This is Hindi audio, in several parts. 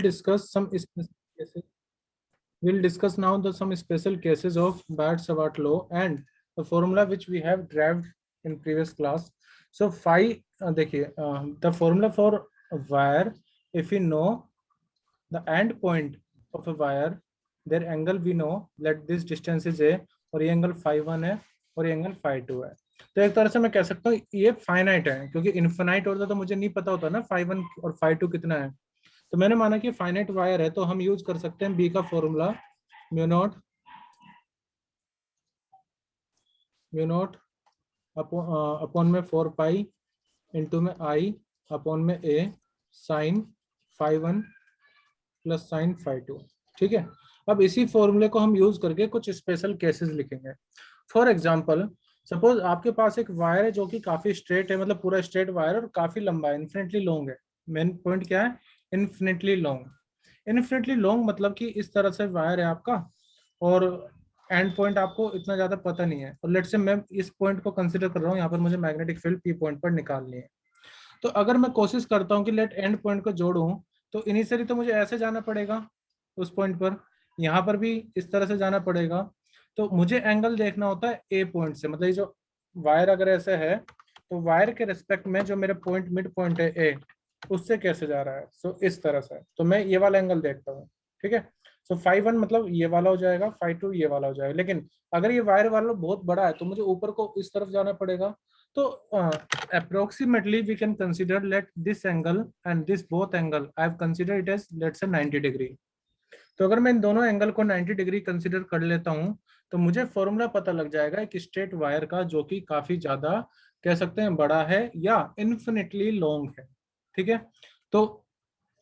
discuss some special cases. We'll discuss now some special cases of Bart-Savart law and the formula which we have derived in previous class. So phi, देखिए, the formula for a wire, if we know the end point of a wire, their angle we know, let this distance is a, और ये एंगल phi1 है और ये एंगल phi2 है. तो एक तरह से मैं कह सकता हूँ ये फाइनाइट है, क्योंकि इनफिनाइट होता तो मुझे नहीं पता होता ना phi1 और phi2 कितना है. तो मैंने माना कि फाइनाइट वायर है, तो हम यूज कर सकते हैं बी का फॉर्मूला म्यू नॉट अपॉन में 4 पाई इंटू में आई अपॉन में ए sign phi1 plus sign phi2. ठीक है. अब इसी फॉर्मूले को हम यूज करके कुछ स्पेशल केसेस लिखेंगे. फॉर एग्जांपल, सपोज आपके पास एक वायर है जो कि काफी स्ट्रेट है, मतलब पूरा स्ट्रेट वायर और काफी लंबा है, इन्फिनिटली लॉन्ग है. मेन पॉइंट क्या है? Infinitely long. इन्फिनिटली लॉन्ग मतलब कि इस तरह से वायर है आपका और एंड पॉइंट आपको इतना ज्यादा पता नहीं है, और लेट से मैं इस पॉइंट को कंसीडर कर रहा हूँ, यहाँ पर मुझे मैग्नेटिक फील्ड पी पॉइंट पर निकालनी है. तो अगर मैं कोशिश करता हूँ कि लेट एंड पॉइंट को जोड़ूं, तो इनिशियली तो मुझे ऐसे जाना पड़ेगा उस पॉइंट पर, यहाँ पर भी इस तरह से जाना पड़ेगा. तो मुझे एंगल देखना होता है ए पॉइंट से, मतलब ये जो वायर अगर ऐसे है तो वायर के रिस्पेक्ट में जो मेरे पॉइंट मिड पॉइंट है ए, उससे कैसे जा रहा है. सो इस तरह से, तो मैं ये वाला एंगल देखता हूँ. ठीक है. सो phi1 मतलब ये वाला हो जाएगा, phi2 ये वाला हो जाएगा. लेकिन अगर ये वायर वाला बहुत बड़ा है तो मुझे ऊपर को इस तरफ जाना पड़ेगा. तो approximately we can consider let this angle and this both angle I have considered it as let's say 90 degree. तो अगर मैं इन दोनों एंगल को 90 डिग्री कंसीडर कर लेता हूं, तो मुझे फॉर्मूला पता लग जाएगा एक स्ट्रेट वायर का जो कि काफी ज्यादा कह सकते हैं बड़ा है या इन्फिनिटली लॉन्ग है. ठीक है. तो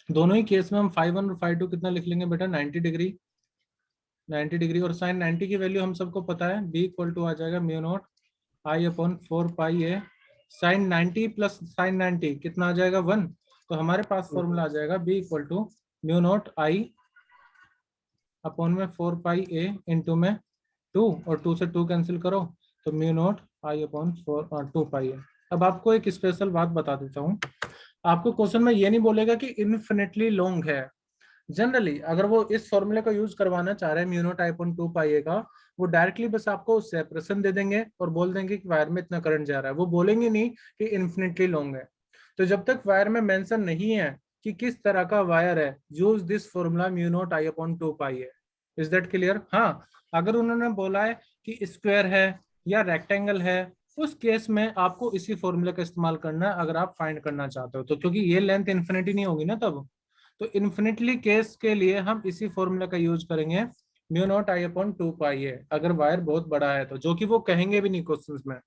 दोनों ही केस में हम phi1 और phi2 कितना लिख लेंगे बेटा? 90 डिग्री. 90 डिग्री और साइन 90 की वैल्यू हम सबको पता है, b इक्वल टू आ जाएगा mu naught I upon 4 pi A. Sign 90 plus sine 90 कितना आ जाएगा? 1. तो हमारे पास फॉर्मूला आ जाएगा b equal to mu naught I upon में 4 पाई ए इंटू में 2, और 2 से 2 कैंसिल करो तो म्यू नॉट आई अपॉन 2 पाई ए. अब आपको एक स्पेशल बात बता देता हूँ. आपको क्वेश्चन में ये नहीं बोलेगा कि इन्फिनिटली लॉन्ग है. जनरली अगर वो इस फॉर्मूले का यूज करवाना चाह रहे हैं म्यू नॉट आई अपॉन 2 पाई ए का, वो डायरेक्टली बस आपको सेपरेशन दे देंगे और बोल देंगे कि वायर में इतना करंट जा रहा है. वो बोलेंगे नहीं कि इन्फिनिटली लॉन्ग है. तो जब तक वायर में मेंशन नहीं है कि किस तरह का वायर है, use this formula mu naught I upon 2 pi है. Is that clear? हाँ, अगर उन्होंने बोला है कि स्क्वायर है या रेक्टेंगल है, उस केस में आपको इसी फॉर्मूले का इस्तेमाल करना है अगर आप फाइंड करना चाहते हो. तो क्योंकि ये लेंथ इन्फिनिटी नहीं होगी ना तब, तो इन्फिनिटली केस के लिए हम इसी फॉर्मूला का यूज करेंगे mu naught I upon 2 pi है, अगर वायर बहुत बड़ा है तो, जो कि वो कहेंगे भी नहीं क्वेश्चंस में.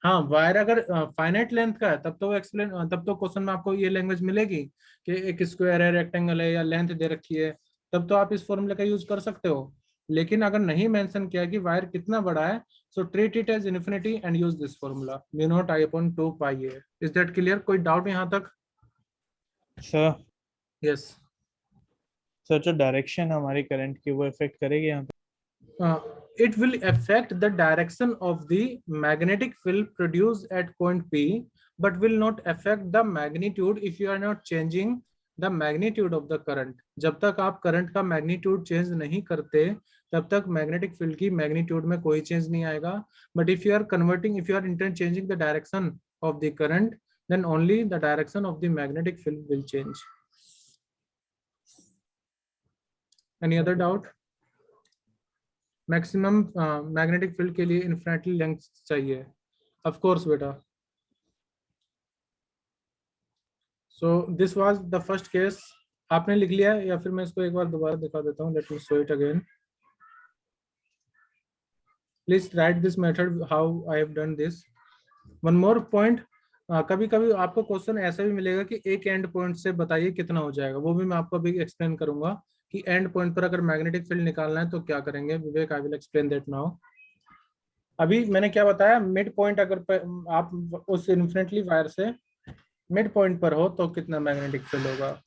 हाँ, वायर अगर फाइनाइट लेंथ का है तब तो एक्सप्लेन, तब तो क्वेश्चन में आपको ये लैंग्वेज मिलेगी कि एक स्क्वायर है, रेक्टेंगल है या लेंथ दे रखी है, तब तो आप इस फॉर्मूले का यूज कर सकते हो. लेकिन अगर नहीं मेंशन किया कि वायर कितना बड़ा है, so treat it as infinity and use this formula mu naught I upon 2 pi है. Is that clear? कोई डाउट यहाँ तक? Sir yes. सर जो डायरेक्शन हमारी करंट की वो इफेक्ट करेगी यहाँ पे? It will affect the direction of the magnetic field produced at point P, but will not affect the magnitude if you are not changing the magnitude of the current. जब तक आप करंट का मैग्नीट्यूड चेंज नहीं करते तब तक मैग्नेटिक फील्ड की मैग्नीट्यूड में कोई चेंज नहीं आएगा. But if you are converting, if you are interchanging the direction of the current, then only the direction of the magnetic field will change. Any other doubt? Maximum magnetic field के लिए इन्फिनिटली लेंथ चाहिए. ऑफ कोर्स बेटा. So this was the first case. आपने लिख लिया है या फिर मैं इसको एक बार दोबारा दिखा देता हूँ? Let me show it again. Please right this method how I have done this. One more point, कभी कभी आपको क्वेश्चन ऐसा भी मिलेगा कि एक एंड पॉइंट से बताइए कितना हो जाएगा. वो भी मैं आपको अभी एक्सप्लेन करूंगा कि एंड पॉइंट पर अगर मैग्नेटिक फील्ड निकालना है तो क्या करेंगे. Vivek, I will explain that now. अभी मैंने क्या बताया, मिड पॉइंट अगर आप उस इन्फिनिटली वायर से मिड पॉइंट पर हो तो कितना मैग्नेटिक फील्ड होगा.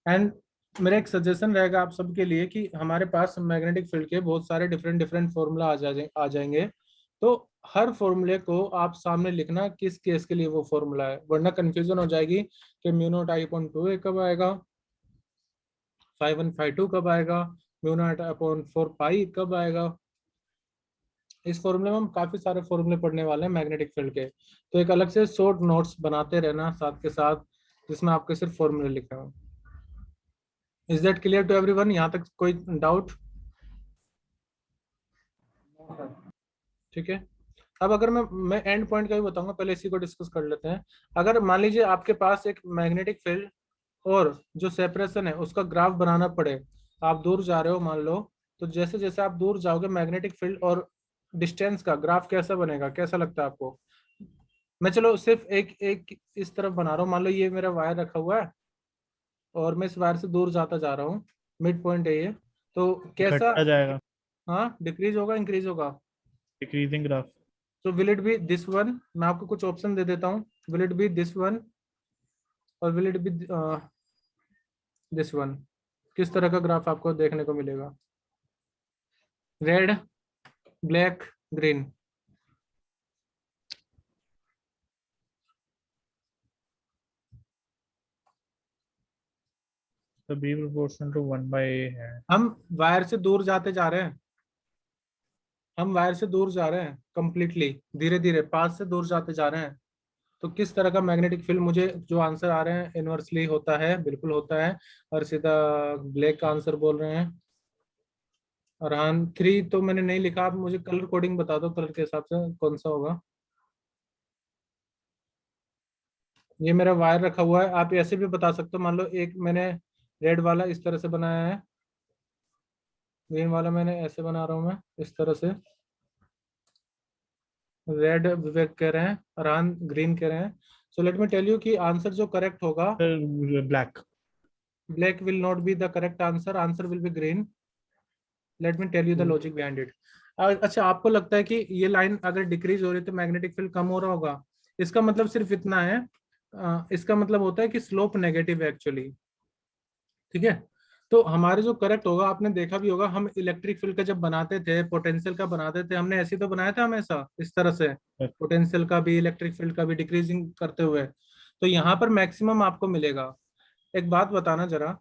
एंड मेरा एक सजेशन रहेगा आप सबके लिए कि हमारे पास मैग्नेटिक फील्ड के बहुत सारे डिफरेंट डिफरेंट फॉर्मूला आ जाएंगे. तो हर फॉर्मूले को आप सामने लिखना किस केस के लिए वो फॉर्मूला है, वरना कंफ्यूजन हो जाएगी कि म्यू नॉट आई अपॉन 2 कब आएगा phi1 phi2 कब आएगा, म्यू नॉट अपॉन 4 पाई कब आएगा। इस फॉर्मूले में हम काफी सारे फॉर्मूले पढ़ने वाले हैं मैग्नेटिक फील्ड के, तो एक अलग से शॉर्ट नोट्स बनाते रहना साथ के साथ, जिसमें आपके सिर्फ फॉर्मूले लिखे हों। Is that clear to everyone? यहाँ तक कोई डाउट? ठीक है। अब अगर मैं एंड पॉइंट का भी बताऊंगा, पहले इसी को डिस्कस कर लेते हैं। अगर मान लीजिए आपके पास एक मैग्नेटिक फील्ड और जो सेपरेशन है उसका ग्राफ बनाना पड़े, आप दूर जा रहे हो मान लो, तो जैसे जैसे आप दूर जाओगे मैग्नेटिक फील्ड और डिस्टेंस का ग्राफ कैसा बनेगा, कैसा लगता है आपको? मैं चलो सिर्फ एक एक इस तरफ बना रहा हूँ, मान लो ये मेरा वायर रखा हुआ है और मैं इस वायर से दूर जाता जा रहा हूँ, मिड पॉइंट है ये, तो कैसा? घटता जाएगा, हाँ, डिक्रीज होगा, इंक्रीज होगा? Decreasing graph. तो will it be this one? मैं आपको कुछ ऑप्शन दे देता हूँ, will it be this one और will it be this one? किस तरह का ग्राफ आपको देखने को मिलेगा? Red, black, green? तो b प्रोपोर्शनल टू 1/a है। हम वायर से दूर जाते जा रहे हैं, हम वायर से दूर जा रहे हैं कंप्लीटली, धीरे धीरे पास से दूर जाते जा रहे हैं, तो किस तरह का मैग्नेटिक फील्ड? मुझे जो आंसर आ रहे हैं इनवर्सली होता है, बिल्कुल होता है, और सीधा ब्लैक का आंसर बोल रहे हैं। और हाँ 3 तो मैंने नहीं लिखा, आप मुझे कलर कोडिंग बता दो, कलर के हिसाब से कौन सा होगा। ये मेरा वायर रखा हुआ है, आप ऐसे भी बता सकते हो, मान लो एक मैंने रेड वाला इस तरह से बनाया है, ग्रीन वाला मैंने ऐसे बना रहा हूँ मैं इस तरह से। रेड विवेक कह रहे हैं, अरहान ग्रीन कह रहे हैं। So let me tell you कि आंसर जो करेक्ट होगा, black. Black will not be the correct answer, answer will be green. Let me tell you the logic behind it. अच्छा, आपको लगता है कि ये लाइन अगर डिक्रीज हो रही है तो मैग्नेटिक फील्ड कम हो रहा होगा? इसका मतलब सिर्फ इतना है, इसका मतलब होता है कि स्लोप नेगेटिव है एक्चुअली। ठीक है, तो हमारे जो करेक्ट होगा, आपने देखा भी होगा हम इलेक्ट्रिक फील्ड का जब बनाते थे, पोटेंशियल का बनाते थे, हमने ऐसे ही तो बनाया था हमेशा इस तरह से, पोटेंशियल का भी इलेक्ट्रिक फील्ड का भी डिक्रीजिंग करते हुए। तो यहाँ पर मैक्सिमम आपको मिलेगा। एक बात बताना जरा,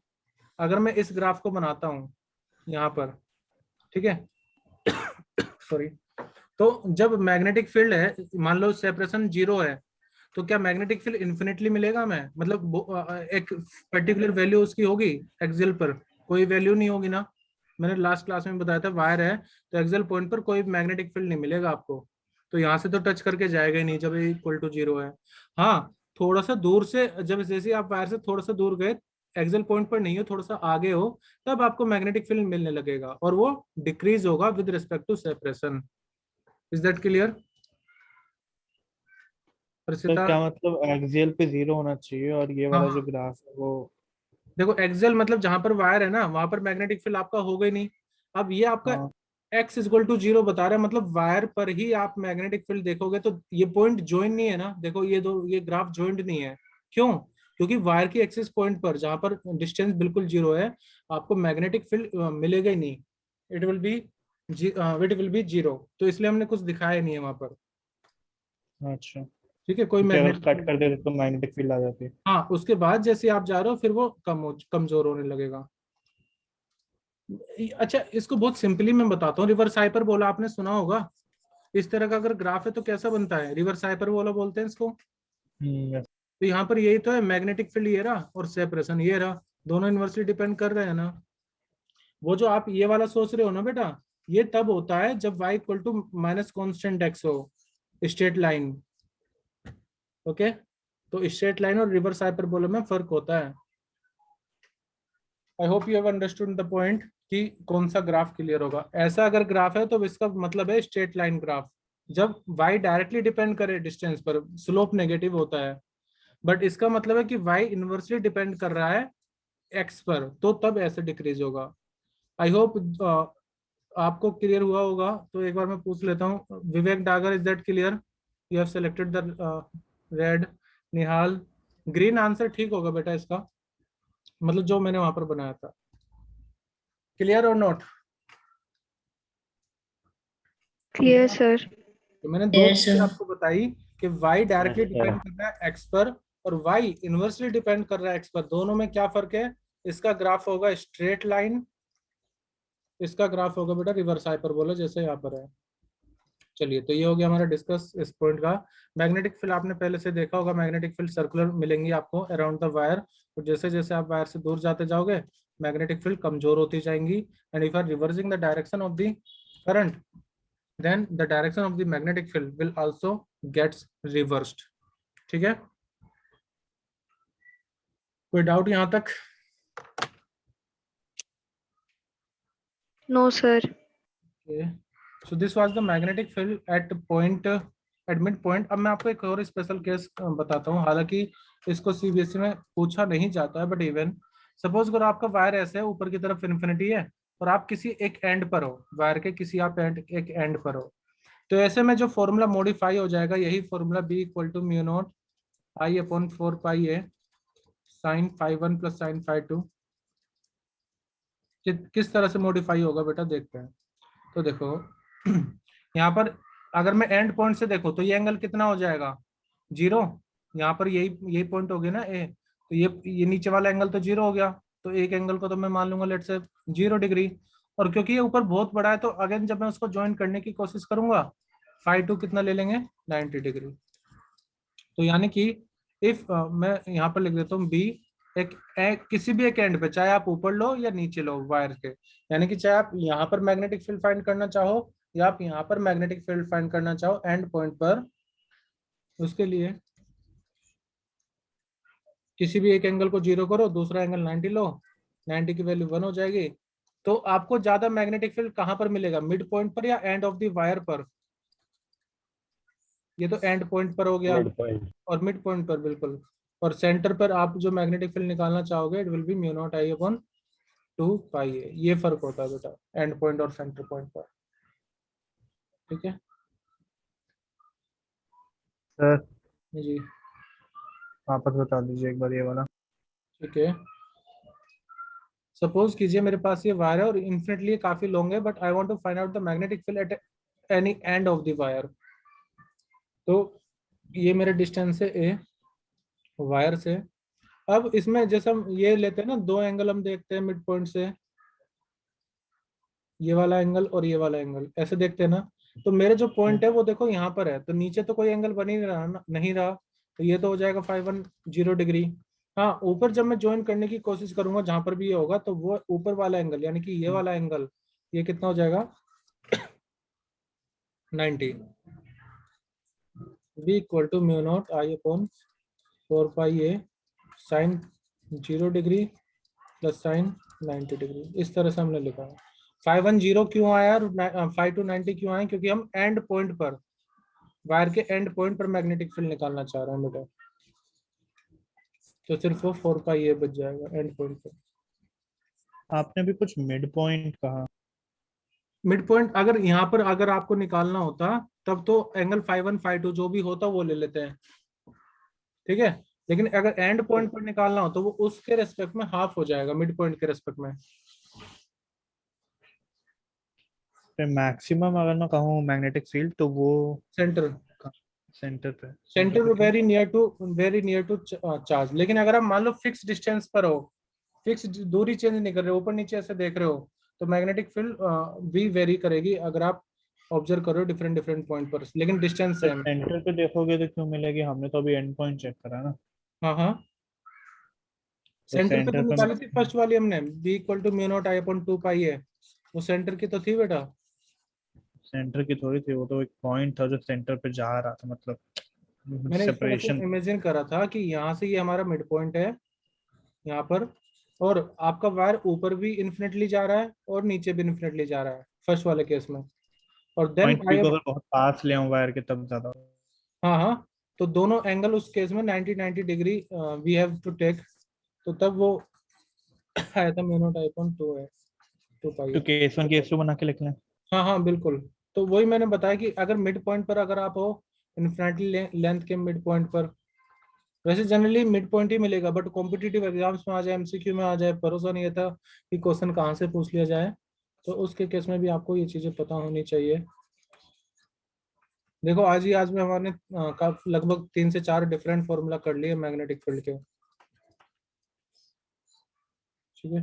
अगर मैं इस ग्राफ को बनाता हूँ यहाँ पर, ठीक है सॉरी, तो जब मैग्नेटिक फील्ड है, मान लो सेपरेशन 0 है, तो क्या मैग्नेटिक फील्ड इन्फिनिटली मिलेगा? मैं मतलब एक पर्टिकुलर वैल्यू उसकी होगी एक्सियल पर? कोई वैल्यू नहीं होगी ना। मैंने लास्ट क्लास में बताया था, वायर है तो एक्सियल पॉइंट पर कोई मैग्नेटिक फील्ड नहीं मिलेगा आपको, तो यहाँ से तो टच करके जाएगा ही नहीं जब इक्वल टू 0 है। हाँ, थोड़ा सा दूर से, जब जैसे आप वायर से थोड़ा सा दूर गए, एक्सियल पॉइंट पर नहीं हो, थोड़ा सा आगे हो, तब आपको मैग्नेटिक फील्ड मिलने लगेगा और वो डिक्रीज होगा with respect to separation. Is that clear? तो प्रसिता? क्या मतलब एक्सियल पे 0 होना चाहिए और ये हाँ वाला जो हाँ, ग्राफ है वो। देखो एक्सियल मतलब जहां पर वायर है ना, वहां पर मैग्नेटिक फील्ड आपका होगा ही नहीं। अब ये आपका हाँ, x इक्वल टू 0 बता रहा है, मतलब वायर पर ही आप मैग्नेटिक फील्ड देखोगे, तो ये पॉइंट ज्वाइन नहीं है ना। देखो ये ग्राफ ज्वाइंट नहीं है, क्यों? क्योंकि वायर की एक्सिस पॉइंट पर जहां पर डिस्टेंस बिल्कुल 0 है, आपको मैग्नेटिक फील्ड मिलेगा ही नहीं। It will be it will be 0, तो इसलिए हमने कुछ दिखाया नहीं है वहां पर। अच्छा। ठीक है, कोई क्योंकि अगर मैग्नेटिक कट फील्ड कर नहीं है। देते तो मैग्नेटिक फील्ड आ जाती है। हाँ, उसके बाद जैसे आप जा रहे हो फिर वो कमजोर होने लगेगा। अच्छा, इसको बहुत सिंपली मैं बताता हूँ, रिवर्स हाइपरबोला आपने सुना होगा। इस तरह का अगर ग्राफ है तो कैसा बनता है? रिवर्स हाइपरबोला बोलते हैं इसको। yes। तो यहाँ पर यही तो है, मैग्नेटिक फील्ड ये रहा और सेपरेशन ये रहा, दोनों इनवर्सली डिपेंड कर रहे हैं ना। वो जो आप ये वाला सोच रहे हो ना बेटा, ये तब होता है जब y equal to minus constant x हो, स्ट्रेट लाइन। ओके, तो स्ट्रेट लाइन और रिवर्स हाइपरबोला में फर्क होता है। I hope you have understood the point कि कौन सा ग्राफ क्लियर होगा। ऐसा अगर ग्राफ है तो इसका मतलब है स्ट्रेट लाइन ग्राफ। जब y डायरेक्टली डिपेंड करे डिस्टेंस पर, स्लोप नेगेटिव होता है, बट इसका मतलब है कि y इनवर्सली डिपेंड कर रहा है x पर, तो तब ऐसे डिक्रीज होगा। आई होप आपको क्लियर हुआ होगा। तो एक बार मैं पूछ लेता हूँ, Vivek Dagar, is that clear? You have selected the red. Nihal, green answer ठीक होगा बेटा इसका, मतलब जो मैंने वहां पर बनाया था। क्लियर और नॉट? Clear sir. तो मैंने दो यस चीजें सर। आपको बताई कि y डायरेक्टली अच्छा। डिपेंड कर रहा है x पर और y इनवर्सली डिपेंड कर रहा है x पर, दोनों में क्या फर्क है? इसका ग्राफ होगा स्ट्रेट लाइन, इसका ग्राफ होगा बेटा रिवर्स हाइपरबोला जैसे यहाँ पर है। चलिए, तो ये हो गया हमारा डिस्कस इस पॉइंट का। मैग्नेटिक फील्ड आपने पहले से देखा होगा, मैग्नेटिक फील्ड सर्कुलर मिलेंगी आपको अराउंड द वायर, और जैसे जैसे आप वायर से दूर जाते जाओगे मैग्नेटिक फील्ड कमजोर होती जाएंगी। And if are reversing the direction of the current, then the direction of the magnetic field will also gets reversed। ठीक है, कोई डाउट यहाँ तक? No, sir. Okay. So this was the magnetic field at point at mid point। अब मैं आपको एक और स्पेशल केस बताता हूँ, हालांकि इसको सीबीएसई में पूछा नहीं जाता है, बट इवन सपोज अगर आपका वायर ऐसे है, ऊपर की तरफ इन्फिनिटी है और आप किसी एक एंड पर हो, वायर के किसी आप एक एंड पर हो, तो ऐसे में जो फॉर्मूला मॉडिफाई हो जाएगा, यही formula B equal to mu naught I upon 4 pi A sine phi 1 plus sine phi 2। किस तरह से मॉडिफाई होगा बेटा देखते हैं। तो देखो यहाँ पर अगर मैं एंड पॉइंट से देखो तो ये एंगल कितना हो जाएगा, 0। यहाँ पर यही पॉइंट हो गया ना ए, तो ये नीचे वाला एंगल तो 0 हो गया, तो एक एंगल को तो मैं मान लूंगा लेट से 0 डिग्री। और क्योंकि ये ऊपर बहुत बड़ा है तो अगेन जब मैं उसको ज्वाइन करने की कोशिश करूंगा, फाई 2 कितना ले लेंगे, 90 डिग्री। तो यानी कि इफ मैं यहाँ पर लिख देता हूँ बी किसी भी एक एंड पे, चाहे आप ऊपर लो या नीचे लो वायर के, यानी कि चाहे आप यहाँ पर मैग्नेटिक फील्ड फाइंड करना चाहो या आप यहाँ पर मैग्नेटिक फील्ड फाइंड करना चाहो एंड पॉइंट पर, उसके लिए किसी भी एक एंगल को 0 करो, दूसरा एंगल 90 लो, 90 की वैल्यू 1 हो जाएगी। तो आपको ज्यादा मैग्नेटिक फील्ड कहाँ पर मिलेगा, मिड पॉइंट पर या एंड ऑफ द वायर पर? ये तो एंड पॉइंट पर हो गया और मिड पॉइंट पर बिल्कुल। और सेंटर पर आप जो मैग्नेटिक फील्ड निकालना चाहोगे it will be mu naught I upon 2 पाई ए। ये फर्क होता है बेटा एंड पॉइंट और सेंटर पॉइंट पर। ठीक है सर जी, वापस बता दीजिए एक बार ये वाला। ठीक है। सपोज कीजिए मेरे पास ये वायर है और इन्फिनिटली काफी लॉन्ग है, but I want to find out the magnetic field at any end of the wire. तो ये मेरे डिस्टेंस है ए वायर से। अब इसमें जैसे हम ये लेते हैं ना, दो एंगल हम देखते हैं मिड पॉइंट से, ये वाला एंगल और ये वाला एंगल ऐसे देखते हैं ना, तो मेरे जो पॉइंट है वो देखो यहाँ पर है, तो नीचे तो कोई एंगल बन ही नहीं रहा, तो ये तो हो जाएगा 510 डिग्री। हाँ, ऊपर जब मैं ज्वाइन करने की कोशिश करूंगा जहां पर भी ये होगा, तो वो ऊपर वाला एंगल यानी कि ये वाला एंगल, ये कितना हो जाएगा 90। B equal to mu naught I upon 4 pi A sine 0 degree plus sine 90 degree. इस तरह से हमने लिखा है। 510 क्यों आया और 5 to 90 क्यों आया, क्योंकि हम एंड पॉइंट पर, वायर के एंड पॉइंट पर मैग्नेटिक फील्ड निकालना चाह रहे हैं बेटा, तो सिर्फ वो 4 पाई ए बच जाएगा एंड पॉइंट पर। आपने भी कुछ मिड पॉइंट कहा। मिड पॉइंट अगर यहाँ पर अगर आपको निकालना होता तब तो एंगल 5-1 5-2 जो भी होता वो ले लेते हैं, ठीक है। लेकिन अगर एंड पॉइंट पर निकालना हो तो वो उसके रेस्पेक्ट में हाफ हो जाएगा, मिड पॉइंट के रेस्पेक्ट में। मैक्सिमम अगर मैं कहूँ मैग्नेटिक फील्ड तो वो सेंटर सेंटर सेंटर पे वेरी नियर टू चार्ज। लेकिन अगर आप मान लो फिक्स डिस्टेंस पर हो, फिक्स दूरी चेंज नहीं कर रहे हो, ऊपर नीचे ऐसे देख रहे हो, तो मैग्नेटिक फील्ड भी वेरी करेगी अगर आप ऑब्जर्व करो डिफरेंट डिफरेंट पॉइंट पर, लेकिन डिस्टेंस सेम। सेंटर पे देखोगे तो क्यों मिलेगी, हमने तो अभी एंड पॉइंट चेक करा ना। हाँ हाँ, तो सेंटर पे तो सेंटर पे निकाली थी फर्स्ट वाली हमने, B equal to mu naught I upon 2 pi है, वो सेंटर की तो थी बेटा। सेंटर की थोड़ी थी, वो तो एक पॉइंट था जो सेंटर पे जा रहा था, मतलब मैंने इस तरह से सेपरेशन। इमेजिन करा था कि यहाँ से ये हमारा मिड पॉइंट है यहाँ पर, और आपका वायर ऊपर भी इन्फिनिटली जा रहा है और नीचे भी इन्फिनिटली जा रहा है फर्स्ट वाले केस में, और देन पॉइंट पी आई। को अगर बहुत पास ले आऊं वायर के तब ज्यादा। हाँ हाँ, तो दोनों एंगल उस केस में 90 degree we have to take, तो तब वो आया था म्यू नॉट आई अपॉन 2 है 2 पाई तो है। केस वन केस टू बना के लिख लें। हाँ हाँ बिल्कुल, तो वही मैंने बताया कि अगर मिड पॉइंट पर अगर आप हो, इन्फिनिटी लेंथ के मिड पॉइंट पर, वैसे जनरली मिड पॉइंट ही मिलेगा, बट कॉम्पिटिटिव एग्जाम्स में आ जाए, एमसीक्यू में आ जाए, भरोसा नहीं रहता कि क्वेश्चन कहाँ से पूछ लिया जाए, तो उसके केस में भी आपको ये चीजें पता होनी चाहिए। देखो आज में हमारे लगभग 3 से 4 डिफरेंट फॉर्मूला कर लिए मैग्नेटिक फील्ड के। ठीक है,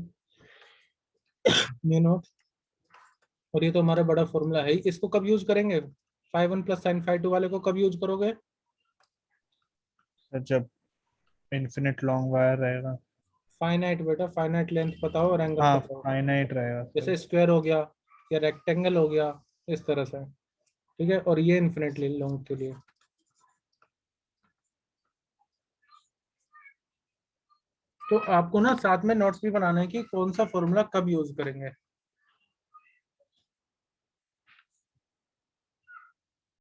ये नोट। और ये तो हमारा बड़ा फॉर्मूला है ही। इसको कब यूज करेंगे? 5(1 + sin⁵2 वाले को कब यूज करोगे? सर जब इन्फिनिट लॉन्ग वायर रहेगा। फाइनाइट बेटा, फाइनाइट लेंथ पता हो और एंगल हाँ पता हो, फाइनाइट रहेगा जैसे सर। स्क्वायर हो गया या रेक्टेंगल हो गया, इस तरह से। ठीक है, और ये इन्फिनिटली लॉन्ग के लिए। तो आपको ना साथ में नोट्स भी बनाना है कि कौन सा फॉर्मूला कब यूज करेंगे।